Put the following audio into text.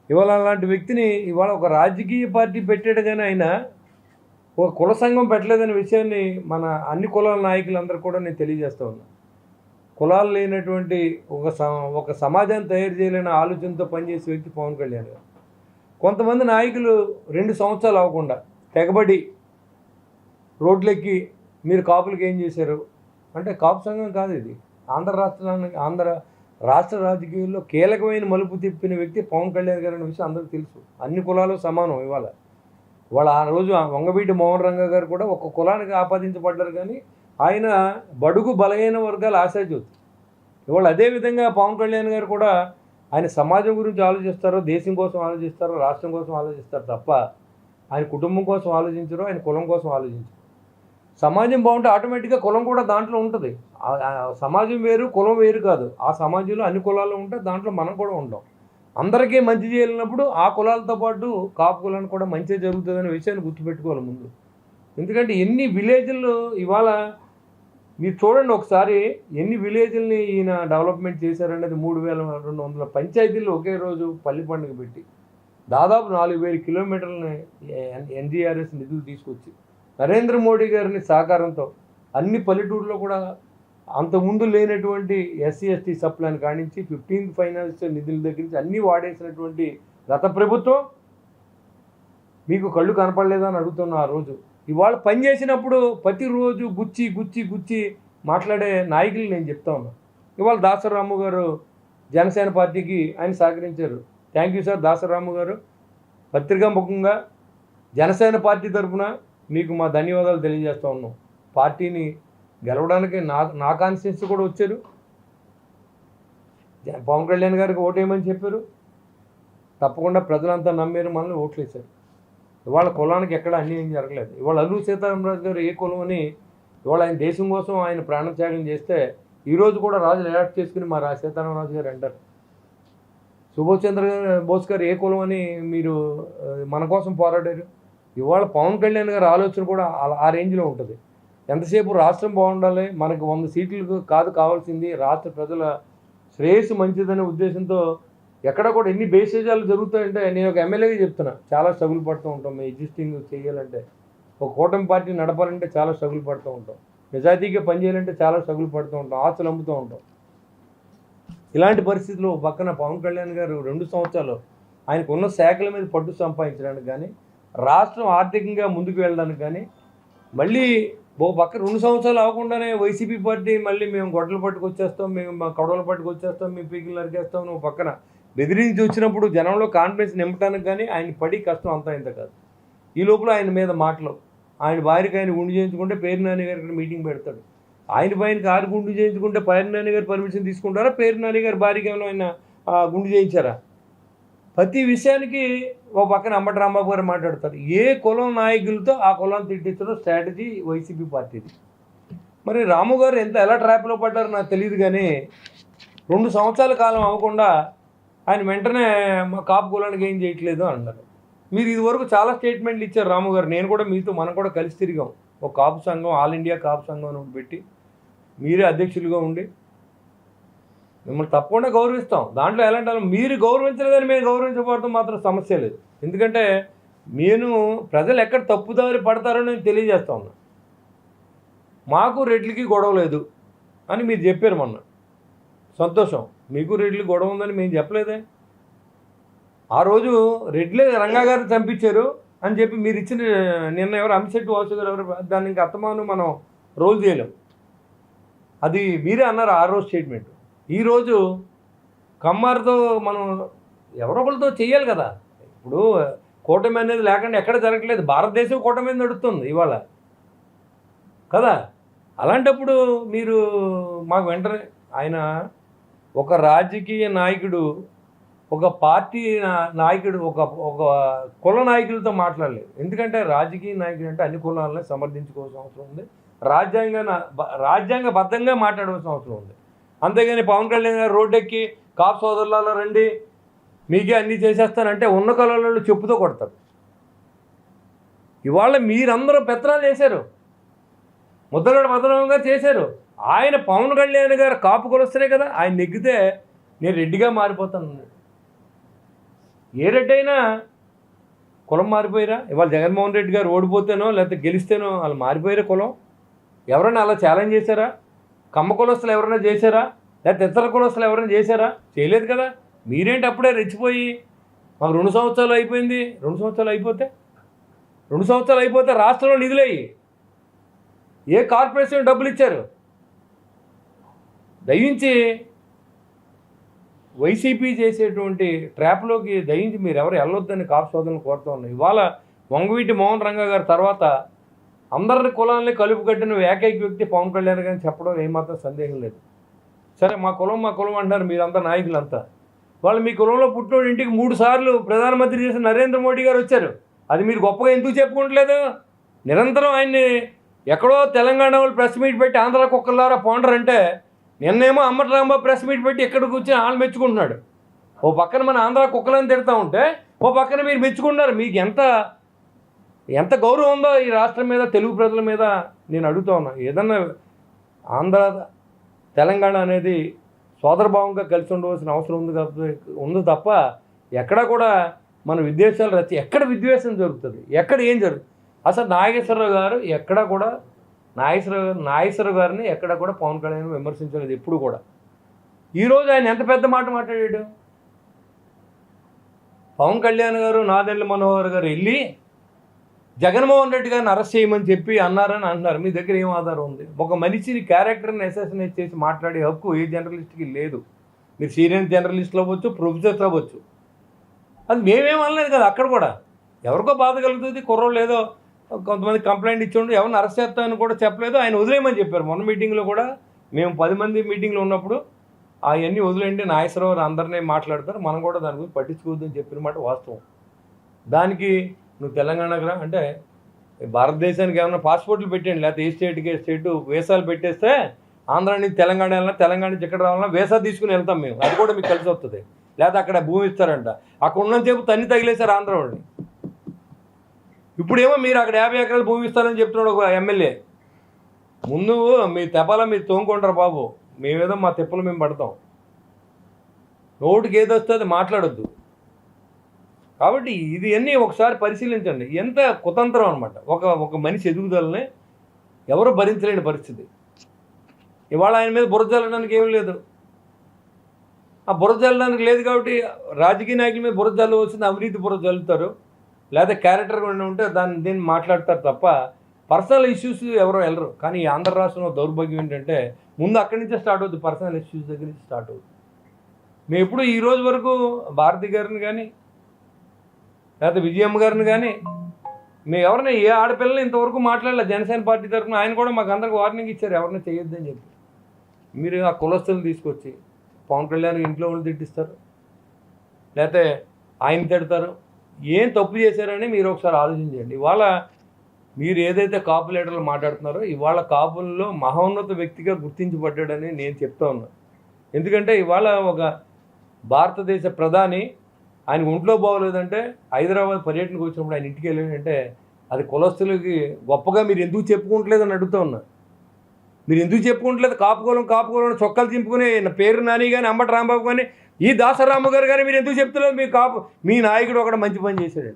ఇవాళ అలాంటి వ్యక్తిని ఇవాళ ఒక రాజకీయ పార్టీ పెట్టాడు, కానీ ఆయన ఒక కుల సంఘం పెట్టలేదనే విషయాన్ని మన అన్ని కులాల నాయకులందరూ కూడా నేను తెలియజేస్తూ ఉన్నా. కులాలు లేనటువంటి ఒక సమాజాన్ని తయారు చేయలేని ఆలోచనతో పనిచేసే వ్యక్తి పవన్ కళ్యాణ్ గారు. కొంతమంది నాయకులు 2 సంవత్సరాలు అవ్వకుండా తెగబడి రోడ్లెక్కి మీరు కాపులకు ఏం చేశారు అంటే, కాపు సంఘం కాదు ఇది. ఆంధ్ర రాష్ట్ర రాజకీయాల్లో కీలకమైన మలుపు తిప్పిన వ్యక్తి పవన్ కళ్యాణ్ గారు అనే విషయం అందరికీ తెలుసు. అన్ని కులాలు సమానం. ఇవాళ ఆ రోజు వంగవీటి మోహన్ రంగా గారు కూడా ఒక కులానికి ఆపాదించబడ్డారు, కానీ ఆయన బడుగు బలహీన వర్గాల ఆశాజ్యోతి. ఇవాళ అదేవిధంగా పవన్ కళ్యాణ్ గారు కూడా ఆయన సమాజం గురించి ఆలోచిస్తారో, దేశం కోసం ఆలోచిస్తారో, రాష్ట్రం కోసం ఆలోచిస్తారు తప్ప ఆయన కుటుంబం కోసం ఆలోచించరు, ఆయన కులం కోసం ఆలోచించరు. సమాజం బాగుంటే ఆటోమేటిక్గా కులం కూడా దాంట్లో ఉంటుంది. సమాజం వేరు, కులం వేరు కాదు. ఆ సమాజంలో అన్ని కులాలు ఉంటాయి, దాంట్లో మనం కూడా ఉంటాం. అందరికీ మంచి చేయాలన్నప్పుడు ఆ కులాలతో పాటు కాపు కులానికి కూడా మంచి జరుగుతుందనే విషయాన్ని గుర్తుపెట్టుకోవాలి ముందు. ఎందుకంటే ఎన్ని విలేజ్లు ఇవాళ మీరు చూడండి ఒకసారి, ఎన్ని విలేజ్ని ఈయన డెవలప్మెంట్ చేశారనేది. 3200 పంచాయతీలు ఒకే రోజు పల్లి పండుగ పెట్టి దాదాపు 4000 కిలోమీటర్లని ఎన్డీఆర్ఎస్ నిధులు తీసుకొచ్చి నరేంద్ర మోడీ గారిని సహకారంతో అన్ని పల్లెటూరులో కూడా అంతకుముందు లేనటువంటి ఎస్సీ ఎస్టీ సప్లాన్ కానించి 15th ఫైనాన్షియల్ నిధుల దగ్గర నుంచి అన్నీ వాడేసినటువంటి గత ప్రభుత్వం మీకు కళ్ళు కనపడలేదని అడుగుతున్నా. ఆ రోజు ఇవాళ పనిచేసినప్పుడు ప్రతిరోజు గుచ్చి మాట్లాడే నాయకులు నేను చెప్తా ఉన్నా. ఇవాళ దాసరాము గారు జనసేన పార్టీకి ఆయన సహకరించారు. థ్యాంక్ యూ సార్ దాసరాము గారు. పత్రికా ముఖంగా జనసేన పార్టీ తరఫున మీకు మా ధన్యవాదాలు తెలియజేస్తూ ఉన్నాం. పార్టీని గెలవడానికి నా కాన్స్టిట్యూన్సీ కూడా వచ్చారు. పవన్ కళ్యాణ్ గారికి ఓటేయమని చెప్పారు. తప్పకుండా ప్రజలంతా నమ్మారు, మనల్ని ఓట్లు వేశారు. ఇవాళ కులానికి ఎక్కడ అన్యాయం జరగలేదు. ఇవాళ అల్లూరి సీతారామరాజు గారు ఏ కులం అని ఇవాళ ఆయన దేశం కోసం ఆయన ప్రాణత్యాగం చేస్తే ఈరోజు కూడా రాజులు అడాప్ట్ చేసుకుని మా సీతారామరాజు గారు అంటారు. సుభాష్ చంద్ర బోస్ గారు ఏ కులం అని మీరు మన కోసం పోరాడారు. ఇవాళ పవన్ కళ్యాణ్ గారి ఆలోచన కూడా ఆ రేంజ్లో ఉంటుంది. ఎంతసేపు రాష్ట్రం బాగుండాలి, మనకు 100 సీట్లు కాదు కావాల్సింది, రాష్ట్ర ప్రజల శ్రేయస్సు మంచిదనే ఉద్దేశంతో ఎక్కడ కూడా ఎన్ని బేసేజాలు జరుగుతాయంటే, నేను ఒక ఎమ్మెల్యేగా చెప్తున్నా, చాలా స్ట్రగుల్ పడుతూ ఉంటాం. మేము ఎగ్జిస్టింగ్ చేయాలంటే, ఒక కూటమి పార్టీ నడపాలంటే చాలా స్ట్రగుల్ పడుతూ ఉంటాం. నిజాయితీగా పనిచేయాలంటే చాలా స్ట్రగుల్ పడుతూ ఉంటాం, ఆస్తులు అమ్ముతూ ఉంటాం. ఇలాంటి పరిస్థితుల్లో పక్కన పవన్ కళ్యాణ్ గారు 2 సంవత్సరాలు ఆయనకు ఉన్న శాఖల మీద పట్టు సంపాదించడానికి కానీ, రాష్ట్రం ఆర్థికంగా ముందుకు వెళ్ళడానికి కానీ, మళ్ళీ ఓ పక్క 2 సంవత్సరాలు అవ్వకుండానే వైసీపీ పార్టీ మళ్ళీ మేము గొడ్డలు పట్టుకొచ్చేస్తాం, మేము మా కొడవలు పట్టుకొచ్చేస్తాం, మేము పీకిలు నరికేస్తాం, నువ్వు పక్కన బెదిరించి వచ్చినప్పుడు జనంలో కాన్ఫిడెన్స్ నింపడానికి కానీ ఆయన పడి కష్టం అంతా ఇంత కాదు. ఈ లోపల ఆయన మీద మాటలు, ఆయన భార్యకి ఆయన గుండు చేయించుకుంటే పేరు నాని గారు ఇక్కడ మీటింగ్ పెడతాడు. ఆయనకి ఆరు గుండు చేయించుకుంటే పేరు నాని గారు పర్మిషన్ తీసుకుంటారా, పేరు నాని గారు భార్యకి ఏమైనా ఆయన గుండు చేయించారా? ప్రతి విషయానికి ఓ పక్కన అంబటి రాంబాబు గారు మాట్లాడతారు. ఏ కులం నాయకులతో ఆ కులాన్ని తిట్టించడం స్ట్రాటజీ వైసీపీ పార్టీది. మరి రాము గారు ఎలా ట్రాప్లో పడ్డారో నాకు తెలియదు, కానీ 2 సంవత్సరాల కాలం అవ్వకుండా ఆయన వెంటనే కాపు కులానికి ఏం చేయట్లేదు అన్నారు. మీరు ఇదివరకు చాలా స్టేట్మెంట్లు ఇచ్చారు రాము గారు. నేను కూడా మనం కూడా కలిసి తిరిగాం. ఒక కాపు సంఘం, ఆల్ ఇండియా కాపు సంఘం అని పెట్టి మీరే అధ్యక్షులుగా ఉండి మిమ్మల్ని తప్పకుండా గౌరవిస్తాం. దాంట్లో ఎలాంటి మీరు గౌరవించలేదని మేము గౌరవించబడతాం మాత్రం సమస్య లేదు. ఎందుకంటే నేను ప్రజలు ఎక్కడ తప్పుదారి పడతారో నేను తెలియజేస్తా ఉన్నా. మాకు రెడ్లకి గొడవ లేదు అని మీరు చెప్పారు మొన్న, సంతోషం. మీకు రెడ్లకి గొడవ ఉందని మేము చెప్పలేదే. ఆ రోజు రెడ్లే రంగా గారిని చంపించారు అని చెప్పి మీరు ఇచ్చిన నిన్న ఎవరు అమిశెట్టి వాసు గారు ఎవరు, దాన్ని ఇంకా అత్తమాను మనం రోల్ చేయలేం. అది మీరే అన్నారు ఆ రోజు స్టేట్మెంట్. ఈరోజు కమ్మారితో మనం ఎవరొకరితో చేయాలి కదా. ఇప్పుడు కూటమి అనేది లేకుండా ఎక్కడ జరగట్లేదు. భారతదేశం కూటమి మీద నడుస్తుంది ఇవాళ కదా. అలాంటప్పుడు మీరు మాకు వెంటనే ఆయన ఒక రాజకీయ నాయకుడు, ఒక పార్టీ నాయకుడు, ఒక కుల నాయకులతో మాట్లాడలేదు. ఎందుకంటే రాజకీయ నాయకుడు అంటే అన్ని కులాలని సమర్థించుకోవాల్సిన అవసరం ఉంది, రాజ్యాంగబద్ధంగా మాట్లాడవలసిన అవసరం ఉంది. అంతేగాని పవన్ కళ్యాణ్ గారు రోడ్డెక్కి కాపు సోదరులలో రండి మీకే అన్నీ చేసేస్తానంటే ఉన్న కులాలలో చెప్పుతో కొడతారు. ఇవాళ మీరందరూ పెత్తనాలు చేశారు, ముద్రగడ పద్మనాభం గారు చేశారు. ఆయన పవన్ కళ్యాణ్ గారు కాపు కులస్తులే కదా, ఆయన నెగ్గితే నేను రెడ్డిగా మారిపోతాను. ఏ రెడ్డి అయినా కులం మారిపోయారా? ఇవాళ జగన్మోహన్ రెడ్డి గారు ఓడిపోతేనో లేకపోతే గెలిస్తేనో వాళ్ళు మారిపోయారా కులం? ఎవరైనా అలా ఛాలెంజ్ చేశారా? కమ్మ కులస్తులు ఎవరైనా చేశారా? లేకపోతే ఇతర కులస్తులు ఎవరైనా చేశారా? చేయలేదు కదా. మీరేంటి అప్పుడే రెచ్చిపోయి మాకు 2 సంవత్సరాలు అయిపోయింది. 2 సంవత్సరాలు అయిపోతే రాష్ట్రంలో నిధులయ్యి ఏ కార్పొరేషన్ డబ్బులు ఇచ్చారు? దయించి వైసీపీ చేసేటువంటి ట్రాప్లోకి దయించి మీరు ఎవరు వెళ్ళొద్దని కాపు సోదరులను కోరుతూ ఉన్నాయి. ఇవాళ వంగవీటి మోహన్ రంగా గారి తర్వాత అందరిని కులాలని కలుపు కట్టిన ఏకైక వ్యక్తి పవన్ కళ్యాణ్ గారిని చెప్పడం ఏమాత్రం సందేహం లేదు. సరే మా కులం అంటారు మీరంతా నాయకులంతా. వాళ్ళు మీ కులంలో పుట్టినోడి ఇంటికి 3 సార్లు ప్రధానమంత్రి చేసిన నరేంద్ర మోడీ గారు వచ్చారు. అది మీరు గొప్పగా ఎందుకు చెప్పుకోవట్లేదు? నిరంతరం ఆయన్ని ఎక్కడో తెలంగాణ వాళ్ళు ప్రెస్ మీట్ పెట్టి ఆంధ్ర కుక్కలారా పోండరంటే నిన్నేమో అమ్మటి రాంబాబు ప్రెస్ మీట్ పెట్టి ఎక్కడికి వచ్చి వాళ్ళు మెచ్చుకుంటున్నాడు. ఓ పక్కన మన ఆంధ్ర కుక్కలని తిడతా ఉంటే ఓ పక్కన మీరు మెచ్చుకుంటున్నారు. మీకు ఎంత గౌరవం ఉందో ఈ రాష్ట్రం మీద, తెలుగు ప్రజల మీద నేను అడుగుతా ఉన్నా. ఏదన్నా ఆంధ్ర తెలంగాణ అనేది సోదరభావంగా కలిసి ఉండవలసిన అవసరం ఉంది తప్ప ఎక్కడ కూడా మన విద్వేషాలు ఎక్కడ విద్వేషం జరుగుతుంది, ఎక్కడ ఏం జరుగుతుంది? అసలు నాగేశ్వరరావు గారు ఎక్కడ కూడా నాగేశ్వరరావు గారిని ఎక్కడ కూడా పవన్ కళ్యాణ్ విమర్శించలేదు ఎప్పుడు కూడా. ఈరోజు ఆయన ఎంత పెద్ద మాట మాట్లాడాడు? పవన్ కళ్యాణ్ గారు నాదెండ్ల మనోహర్ గారు వెళ్ళి జగన్మోహన్ రెడ్డి గారిని అరెస్ట్ చేయమని చెప్పి అన్నారని అంటున్నారు. మీ దగ్గర ఏం ఆధారం ఉంది? ఒక మనిషిని క్యారెక్టర్ని అసాసినేట్ చేసి మాట్లాడే హక్కు ఏ జర్నలిస్ట్కి లేదు. మీరు సీనియర్ జర్నలిస్టులు అవ్వచ్చు, ప్రొఫెసర్స్ అవ్వచ్చు. అది మేమేం అనలేదు కదా. అక్కడ కూడా ఎవరికో బాధ కలుగుతుంది. కుర్రోళ్ళు ఏదో కొంతమంది కంప్లైంట్ ఇచ్చిండు, ఎవరిని అరెస్ట్ చేస్తామని కూడా చెప్పలేదు. ఆయన వదిలేయమని చెప్పారు. మొన్న మీటింగ్లో కూడా మేము 10 మంది మీటింగ్లో ఉన్నప్పుడు అవన్నీ వదిలేండి, నాగేశ్వరరావు అందరినీ మాట్లాడతారు, మనం కూడా దాని గురించి పట్టించుకోవద్దని చెప్పిన మాట వాస్తవం. దానికి నువ్వు తెలంగాణకు రా అంటే భారతదేశానికి ఏమైనా పాస్పోర్ట్లు పెట్టండి, లేకపోతే ఏ స్టేట్కి స్టేటు వీసాలు పెట్టేస్తే ఆంధ్ర నుంచి తెలంగాణ వెళ్ళినా, తెలంగాణ నుంచి ఇక్కడ రావాలన్నా వీసా తీసుకుని వెళ్తాం మేము. అది కూడా మీకు కలిసి వస్తుంది. లేకపోతే అక్కడ భూమి ఇస్తారంట. అక్కడ ఉన్నంతసేపు తన్ని తగిలేశారు ఆంధ్ర వాళ్ళని. ఇప్పుడేమో మీరు అక్కడ 50 ఎకరాలు భూమి ఇస్తారని చెప్తున్నాడు ఒక ఎమ్మెల్యే. ముందు మీ తెపాల మీరు తోముకుంటారు బాబు, మేమేదో మా తెప్పలు మేము పడతాం. నోటికి ఏదో వస్తే అది మాట్లాడొద్దు. కాబట్టి ఇది అన్నీ ఒకసారి పరిశీలించండి. ఎంత కుతంత్రం అనమాట. ఒక మనిషి ఎదుగుదలని ఎవరు భరించలేని పరిస్థితి. ఇవాళ ఆయన మీద బురద జల్లడానికి ఏం లేదు. ఆ బురద జల్లడానికి లేదు కాబట్టి రాజకీయ నాయకుల మీద బురద జల్లవలసింది అవినీతి బురద జల్లుతారు, లేదా క్యారెక్టర్ ఉంటే దీన్ని మాట్లాడతారు తప్ప పర్సనల్ ఇష్యూస్ ఎవరో వెళ్ళరు. కానీ ఈ ఆంధ్ర రాష్ట్రంలో దౌర్భాగ్యం ఏంటంటే ముందు అక్కడి నుంచే స్టార్ట్ అవుతుంది. పర్సనల్ ఇష్యూస్ దగ్గర నుంచి స్టార్ట్ అవుతుంది. మేము ఎప్పుడు ఈ రోజు వరకు భారతి గారిని కానీ లేకపోతే విజయమ్మ గారిని కానీ మేము ఎవరైనా ఏ ఆడపిల్లని ఇంతవరకు మాట్లాడలేదు. జనసేన పార్టీ తరఫున ఆయన కూడా మాకు అందరికి వార్నింగ్ ఇచ్చారు, ఎవరిని చేయొద్దని చెప్పి. మీరు ఆ కులస్తులను తీసుకొచ్చి పవన్ కళ్యాణ్ ఇంట్లో వాళ్ళు తిట్టిస్తారు, లేకపోతే ఆయన తిడతారు. ఏం తప్పు చేశారని మీరు ఒకసారి ఆలోచించండి. ఇవాళ మీరు ఏదైతే కాపు లీడర్లు మాట్లాడుతున్నారో ఇవాళ కాపుల్లో మహోన్నత వ్యక్తిగా గుర్తించబడ్డాడని నేను చెప్తా ఉన్నాను. ఎందుకంటే ఇవాళ ఒక భారతదేశ ప్రధాని ఆయన ఒంట్లో బాగోలేదంటే హైదరాబాద్ పర్యటనకు వచ్చినప్పుడు ఆయన ఇంటికి వెళ్ళాడంటే అది కులస్తులకి గొప్పగా మీరు ఎందుకు చెప్పుకుంటలేదని అడుగుతూ ఉన్నా. మీరు ఎందుకు చెప్పుకుంటలేదు? కాపుకోలం చొక్కాలు చింపుకుని పేరు నాని కానీ అంబటి రాంబాబు కానీ ఈ దాసరాము గారు కానీ మీరు ఎందుకు చెప్తలేదు? మీ నాయకుడు ఒకటి మంచి పని చేశాడు.